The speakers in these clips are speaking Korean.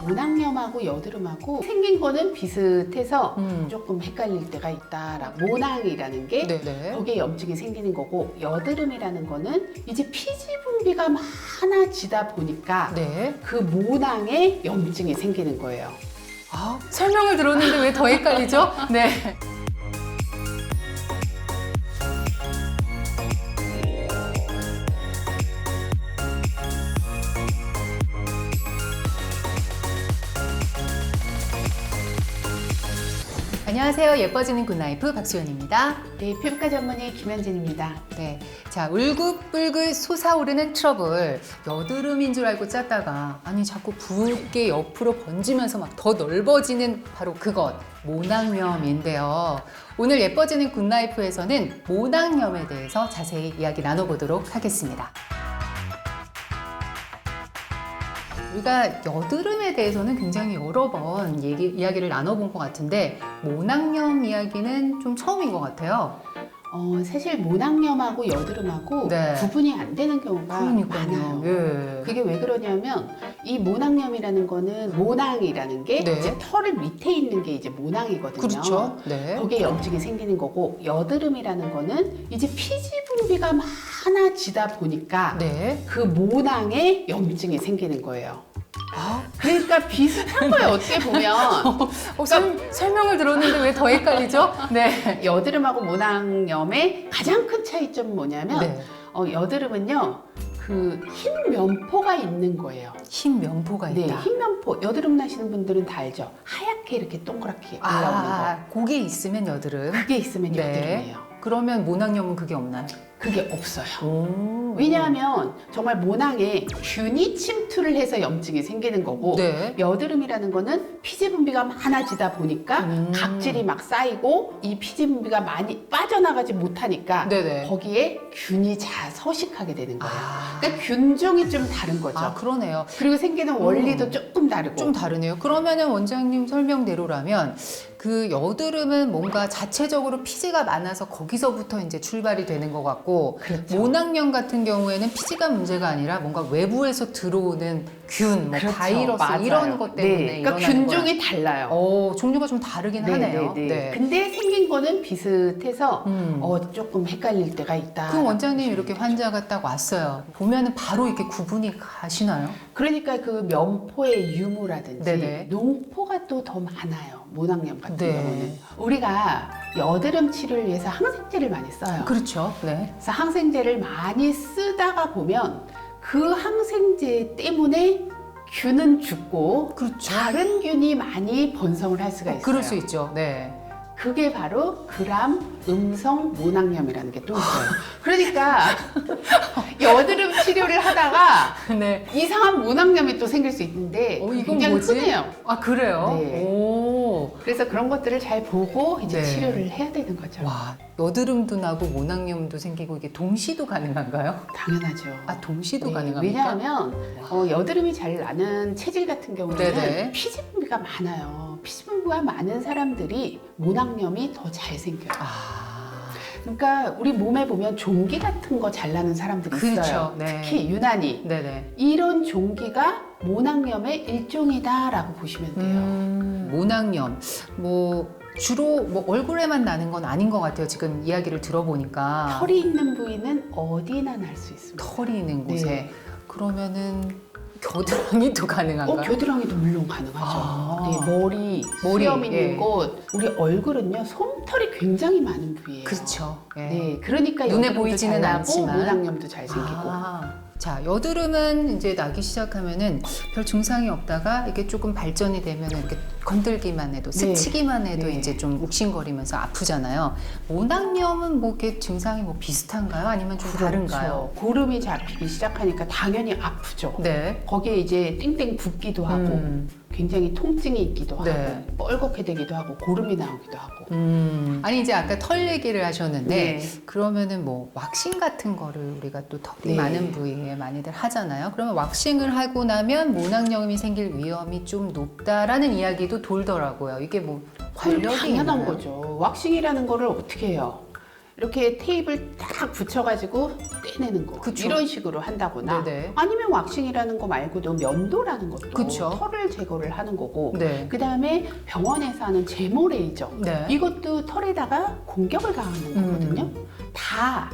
모낭염하고 여드름하고 생긴 거는 비슷해서 조금 헷갈릴 때가 있다라고. 모낭이라는 게 네네. 거기에 염증이 생기는 거고, 여드름이라는 거는 이제 피지 분비가 많아지다 보니까 네. 그 모낭에 염증이 생기는 거예요. 아, 설명을 들었는데 왜 더 헷갈리죠? 네. 안녕하세요. 예뻐지는 굿라이프 박수연입니다. 네, 피부과 전문의 김현진입니다. 네. 자, 울긋불긋 솟아오르는 트러블. 여드름인 줄 알고 짰다가, 아니, 자꾸 붉게 옆으로 번지면서 막 더 넓어지는 바로 그것. 모낭염인데요. 오늘 예뻐지는 굿라이프에서는 모낭염에 대해서 자세히 이야기 나눠보도록 하겠습니다. 우리가 여드름에 대해서는 굉장히 여러 번 이야기를 나눠본 것 같은데 모낭염 이야기는 좀 처음인 것 같아요. 사실 모낭염하고 여드름하고 네. 구분이 안 되는 경우가 많아요. 예. 그게 왜 그러냐면 이 모낭염이라는 거는 모낭이라는 게 네. 이제 털 밑에 있는 게 이제 모낭이거든요. 그렇죠. 네. 거기에 염증이 생기는 거고, 여드름이라는 거는 이제 피지 분비가 많아지다 보니까 네. 그 모낭에 염증이 생기는 거예요. 아, 그러니까 비슷한 거예요, 어떻게 보면. 설명을 들었는데 왜 더 헷갈리죠? 네. 여드름하고 모낭염의 가장 큰 차이점은 뭐냐면 네. 여드름은요, 그 흰 면포가 있는 거예요. 흰 면포가 네, 있다. 흰 면포. 여드름 나시는 분들은 다 알죠? 하얗게 이렇게 동그랗게 올라오는 거. 아, 그게 있으면 여드름. 그게 있으면 네. 여드름이에요. 그러면 모낭염은 그게 없나요? 그게 없어요. 오. 왜냐하면 정말 모낭에 균이 침투를 해서 염증이 생기는 거고, 네. 여드름이라는 거는 피지 분비가 많아지다 보니까 각질이 막 쌓이고 이 피지 분비가 많이 빠져나가지 못하니까 네네. 거기에 균이 서식하게 되는 거예요. 아. 그러니까 균종이 좀 다른 거죠. 아, 그러네요. 그리고 생기는 원리도 조금 다르고. 좀 다르네요. 그러면은 원장님 설명대로라면 그 여드름은 뭔가 자체적으로 피지가 많아서 거기서부터 이제 출발이 되는 것 같고, 그렇죠. 모낭염 같은 경우에는 피지가 문제가 아니라 뭔가 외부에서 들어오는 균, 뭐 그렇죠. 바이러스 맞아요. 이런 것 때문에 네. 그러니까 일어나는 균종이 달라요. 종류가 좀 다르긴 하네요. 네. 근데 생긴 거는 비슷해서 조금 헷갈릴 때가 있다. 그럼 원장님 이렇게 환자가 딱 왔어요. 보면은 바로 이렇게 구분이 가시나요? 그러니까 그 면포의 유무라든지 네네. 농포가 또 더 많아요. 모낭염 같은 네. 경우는. 우리가 여드름 치료를 위해서 항생제를 많이 써요. 그렇죠. 네. 그래서 항생제를 많이 쓰다가 보면 그 항생제 때문에 균은 죽고 그렇죠. 다른 균이 많이 번성을 할 수가 있어요. 그럴 수 있죠. 네. 그게 바로 그람 음성 모낭염이라는 게 또 있어요. 그러니까 여드름 치료를 하다가 네. 이상한 모낭염이 또 생길 수 있는데 이건 굉장히 뭐지? 흔해요. 아, 그래요? 네. 오. 그래서 그런 것들을 잘 보고 이제 네. 치료를 해야 되는 거죠. 와, 여드름도 나고 모낭염도 생기고 이게 동시도 가능한가요? 당연하죠. 아, 동시도 네, 가능합니까? 왜냐하면 여드름이 잘 나는 체질 같은 경우는 네네. 피지 분비가 많아요. 피지 분비가 많은 사람들이 모낭염이 더 잘 생겨요. 아, 그러니까 우리 몸에 보면 종기 같은 거 잘 나는 사람들이 그렇죠. 있어요. 네. 특히 유난히 네네. 이런 종기가 모낭염의 일종이다라고 보시면 돼요. 모낭염, 뭐 주로 뭐 얼굴에만 나는 건 아닌 것 같아요. 지금 이야기를 들어보니까 털이 있는 부위는 어디나 날 수 있습니다. 털이 있는 곳에 네. 그러면은 겨드랑이도 가능한가요? 겨드랑이도 물론 가능하죠. 아. 네, 머리, 머리, 수염 있는 예. 곳. 우리 얼굴은요, 솜털이 굉장히 많은 부위예요. 그렇죠. 예. 네, 그러니까 눈에 여드름도 보이지는 잘 나고 않지만. 모낭염도 잘 생기고. 자, 여드름은 이제 나기 시작하면은 별 증상이 없다가 이게 조금 발전이 되면 이렇게 건들기만 해도, 네. 스치기만 해도 네. 이제 좀 욱신거리면서 아프잖아요. 모낭염은 뭐 이렇게 증상이 뭐 비슷한가요? 아니면 좀 다른가요? 그렇죠. 고름이 잡히기 시작하니까 당연히 아프죠. 네. 거기에 이제 띵띵 붓기도 하고 굉장히 통증이 있기도 네. 하고 뻘겋게 되기도 하고 고름이 나오기도 하고. 아니 이제 아까 털 얘기를 하셨는데 네. 그러면은 뭐 왁싱 같은 거를 우리가 또 털이 네. 많은 부위에 많이들 하잖아요. 그러면 왁싱을 하고 나면 모낭염이 생길 위험이 좀 높다라는 이야기도 돌더라고요. 이게 뭐 관련이 당연한 있나요? 거죠. 왁싱이라는 거를 어떻게 해요? 이렇게 테이프를 딱 붙여가지고 떼내는 거. 그쵸. 이런 식으로 한다거나 네네. 아니면 왁싱이라는 거 말고도 면도라는 것도 그쵸. 털을 제거를 하는 거고 네. 그 다음에 병원에서 하는 제모 레이저 네. 이것도 털에다가 공격을 가하는 거거든요. 다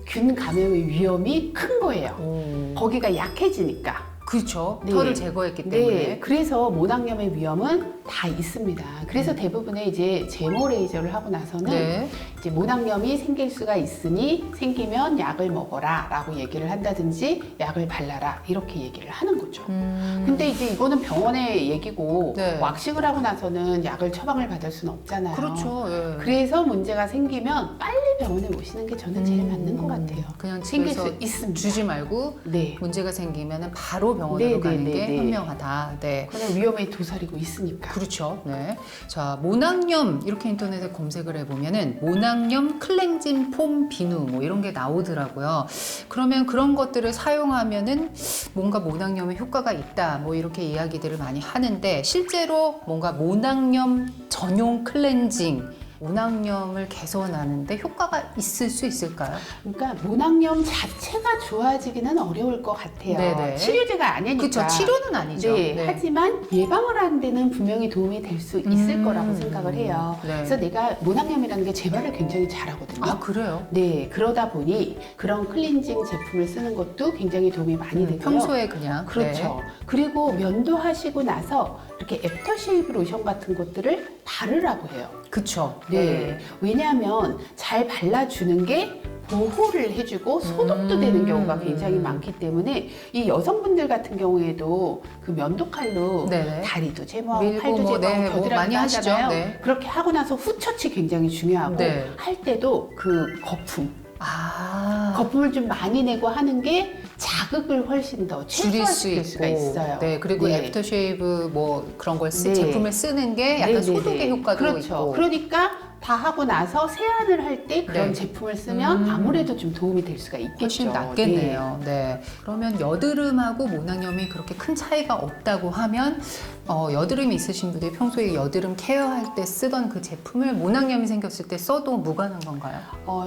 균 감염의 위험이 큰 거예요. 오. 거기가 약해지니까. 그렇죠. 네. 털을 제거했기 때문에. 네, 그래서 모낭염의 위험은 다 있습니다. 그래서 대부분의 이제 제모 레이저를 하고 나서는 네. 이제 모낭염이 생길 수가 있으니 생기면 약을 먹어라라고 얘기를 한다든지 약을 발라라 이렇게 얘기를 하는 거죠. 근데 이제 이거는 병원의 얘기고 네. 왁싱을 하고 나서는 약을 처방을 받을 수는 없잖아요. 그렇죠. 예. 그래서 문제가 생기면 빨리 병원에 오시는 게 저는 제일 맞는 것 같아요. 그냥 생길 집에서 수 있습니다. 주지 말고 네. 문제가 생기면 바로 병원으로 네, 가는 네, 게 네, 네. 현명하다. 네. 그냥 위험에 도사리고 있으니까. 그렇죠. 네. 자, 모낭염 이렇게 인터넷에 검색을 해보면은 모낭염 클렌징 폼 비누 뭐 이런 게 나오더라고요. 그러면 그런 것들을 사용하면은 뭔가 모낭염에 효과가 있다 뭐 이렇게 이야기들을 많이 하는데 실제로 뭔가 모낭염 전용 클렌징 모낭염을 개선하는데 효과가 있을 수 있을까요? 그러니까 모낭염 자체가 좋아지기는 어려울 것 같아요. 네네. 치료제가 아니니까. 그렇죠. 치료는 아니죠. 네, 하지만 예방을 하는 데는 분명히 도움이 될 수 있을 거라고 음. 생각을 해요. 네. 그래서 내가 모낭염이라는 게 재발을 굉장히 잘하거든요. 아, 그래요? 네, 그러다 보니 그런 클렌징 제품을 쓰는 것도 굉장히 도움이 많이 되고요. 평소에 그냥 그렇죠. 그리고 면도하시고 나서 이렇게 애프터쉐이브 로션 같은 것들을 바르라고 해요. 그렇죠. 네. 왜냐하면 잘 발라주는 게 보호를 해주고 소독도 되는 경우가 굉장히 많기 때문에 이 여성분들 같은 경우에도 그 면도칼로 네네. 다리도 제모하고 밀고 팔도 뭐, 제모하고 네, 뭐 겨드랑이도 많이 하시죠. 하잖아요. 네. 그렇게 하고 나서 후처치 굉장히 중요하고 네. 할 때도 그 거품 아. 거품을 좀 많이 내고 하는 게 자극을 훨씬 더 줄일 수 최소화시킬 있고, 수가 있어요. 네, 그리고 네. 애프터쉐이브 뭐 그런 걸 네. 제품을 쓰는 게 약간 네네네. 소독의 효과도 그렇죠. 있고. 그러니까 다 하고 나서 세안을 할 때 그런 네. 제품을 쓰면 아무래도 좀 도움이 될 수가 있겠죠. 훨씬 낫겠네요. 네. 그러면 여드름하고 모낭염이 그렇게 큰 차이가 없다고 하면 여드름이 있으신 분들이 평소에 여드름 케어할 때 쓰던 그 제품을 모낭염이 생겼을 때 써도 무관한 건가요?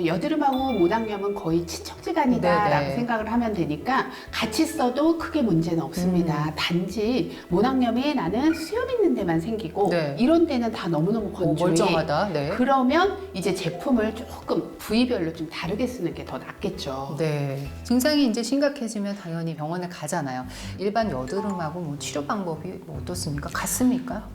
여드름하고 모낭염은 거의 친척지간이다라고 네네. 생각을 하면 되니까 같이 써도 크게 문제는 없습니다. 단지 모낭염이 나는 수염 있는 데만 생기고 네. 이런 데는 다 너무너무 뭐 건조해. 멀쩡하다. 네. 그러면 이제 제품을 조금 부위별로 좀 다르게 쓰는 게 더 낫겠죠. 네. 증상이 이제 심각해지면 당연히 병원을 가잖아요. 일반 여드름하고 뭐 치료 방법이 뭐 어떻습니까? 같습니까?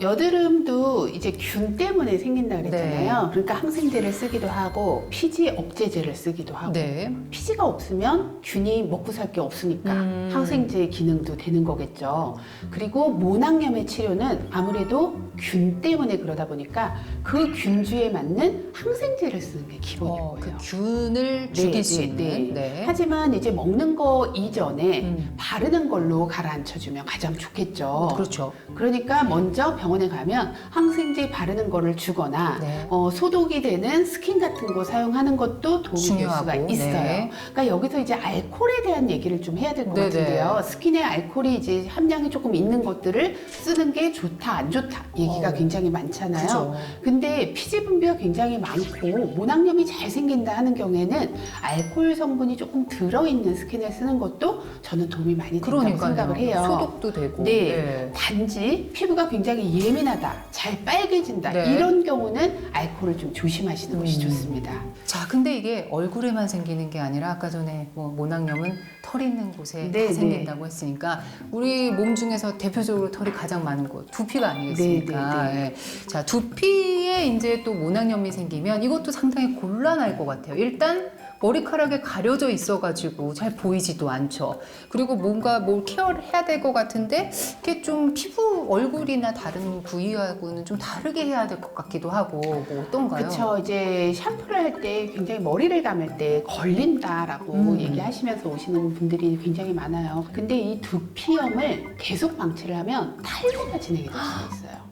여드름도 이제 균 때문에 생긴다 그랬잖아요. 네. 그러니까 항생제를 쓰기도 하고 피지 억제제를 쓰기도 하고 네. 피지가 없으면 균이 먹고 살 게 없으니까 항생제 기능도 되는 거겠죠. 그리고 모낭염의 치료는 아무래도 균 때문에 그러다 보니까 그 균주에 맞는 항생제를 쓰는 게 기본인 거예요. 그 균을 죽일 수 있는. 네. 하지만 이제 먹는 거 이전에 음. 바르는 걸로 가라앉혀주면 가장 좋겠죠. 그렇죠. 그러니까 먼저 병원에 가면 항생제 바르는 거를 주거나 네. 소독이 되는 스킨 같은 거 사용하는 것도 도움이 중요하고, 될 수가 있어요. 네. 그러니까 여기서 이제 알코올에 대한 얘기를 좀 해야 될 것 네네. 같은데요. 스킨에 알코올이 이제 함량이 조금 있는 것들을 쓰는 게 좋다, 안 좋다 얘기가 굉장히 많잖아요. 그죠. 근데 피지 분비가 굉장히 많고 모낭염이 잘 생긴다 하는 경우에는 알코올 성분이 조금 들어있는 스킨을 쓰는 것도 저는 도움이 많이 된다고 생각을 해요. 소독도 되고. 네. 단지 피부가 굉장히 예민하다, 잘 빨개진다 네. 이런 경우는 알코올을 좀 조심하시는 것이 좋습니다. 자, 근데 이게 얼굴에만 생기는 게 아니라 아까 전에 뭐 모낭염은 털 있는 곳에 네, 다 생긴다고 했으니까 우리 몸 중에서 대표적으로 털이 가장 많은 곳 두피가 아니겠습니까? 네, 네, 네. 예. 자, 두피에 이제 또 모낭염이 생기면 이것도 상당히 곤란할 것 같아요. 일단 머리카락에 가려져 있어가지고 잘 보이지도 않죠. 그리고 뭔가 뭘 케어를 해야 될 것 같은데 이게 좀 피부 얼굴이나 다른 부위하고는 좀 다르게 해야 될 것 같기도 하고 뭐 어떤가요? 그렇죠. 이제 샴푸를 할 때 굉장히 머리를 감을 때 걸린다라고 얘기하시면서 오시는 분들이 굉장히 많아요. 근데 이 두피염을 계속 방치를 하면 탈모가 진행이 될 수가 있어요.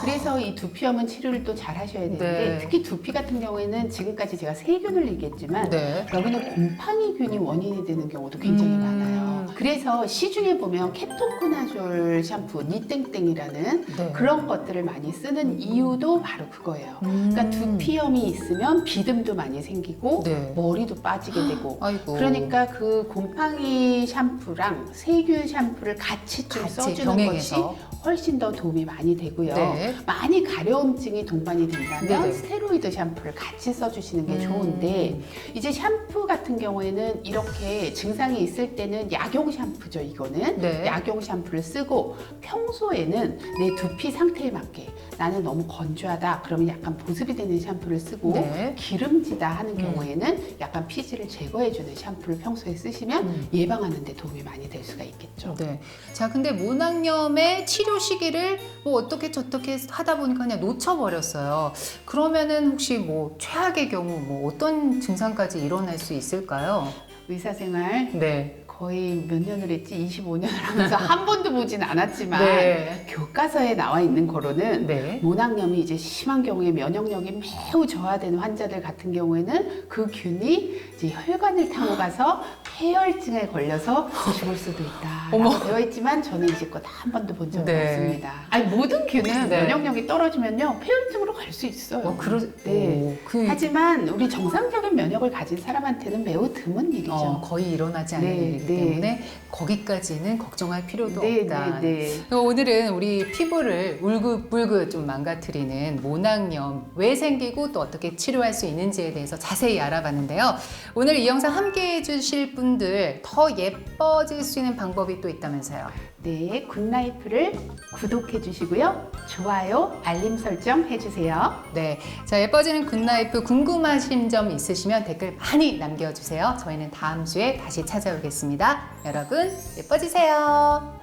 그래서 이 두피염은 치료를 또 잘 하셔야 되는데 네. 특히 두피 같은 경우에는 지금까지 제가 세균을 얘기했지만 네. 여기는 곰팡이균이 원인이 되는 경우도 굉장히 많아요. 그래서 시중에 보면 케토코나졸 샴푸, 니땡땡이라는 네. 그런 것들을 많이 쓰는 이유도 바로 그거예요. 그러니까 두피염이 있으면 비듬도 많이 생기고 네. 머리도 빠지게 되고 아이고. 그러니까 그 곰팡이 샴푸랑 세균 샴푸를 같이 좀 같이 써주는 병행해서. 것이 훨씬 더 도움이 많이 되고요. 네. 많이 가려움증이 동반이 된다면 네네. 스테로이드 샴푸를 같이 써주시는 게 좋은데 이제 샴푸 같은 경우에는 이렇게 증상이 있을 때는 약용 샴푸죠. 이거는 네. 약용 샴푸를 쓰고 평소에는 내 두피 상태에 맞게 나는 너무 건조하다 그러면 약간 보습이 되는 샴푸를 쓰고 네. 기름지다 하는 경우에는 약간 피지를 제거해주는 샴푸를 평소에 쓰시면 예방하는 데 도움이 많이 될 수가 있겠죠. 네. 자, 근데 모낭염의 치료 시기를 뭐 어떻게 저떻게 하다 보니까 그냥 놓쳐버렸어요. 그러면은 혹시 뭐 최악의 경우 뭐 어떤 증상까지 일어날 수 있을까요? 의사 생활 네. 거의 몇 년을 했지? 25년을 하면서 한 번도 보진 않았지만 네. 교과서에 나와 있는 거로는 네. 모낭염이 이제 심한 경우에 면역력이 매우 저하된 환자들 같은 경우에는 그 균이 이제 혈관을 타고 가서 폐혈증에 걸려서 죽을 수도 있다. 어머. 되어 있지만 저는 이제껏 한 번도 본 적이 네. 없습니다. 아니 모든 균은 네. 면역력이 떨어지면요 폐혈증으로 갈 수 있어요. 네. 그 하지만 우리 정상적인 면역을 가진 사람한테는 매우 드문 일이죠. 거의 일어나지 않는 네, 일이기 네. 때문에 거기까지는 걱정할 필요도 네, 없다. 네, 네. 오늘은 우리 피부를 울긋불긋 좀 망가뜨리는 모낭염 왜 생기고 또 어떻게 치료할 수 있는지에 대해서 자세히 알아봤는데요. 오늘 이 영상 함께 해주실 분들 더 예뻐질 수 있는 방법이 또 있다면서요. 네, 굿라이프를 구독해 주시고요. 좋아요, 알림 설정 해주세요. 네, 자 예뻐지는 굿라이프 궁금하신 점 있으시면 댓글 많이 남겨주세요. 저희는 다음 주에 다시 찾아오겠습니다. 여러분 예뻐지세요.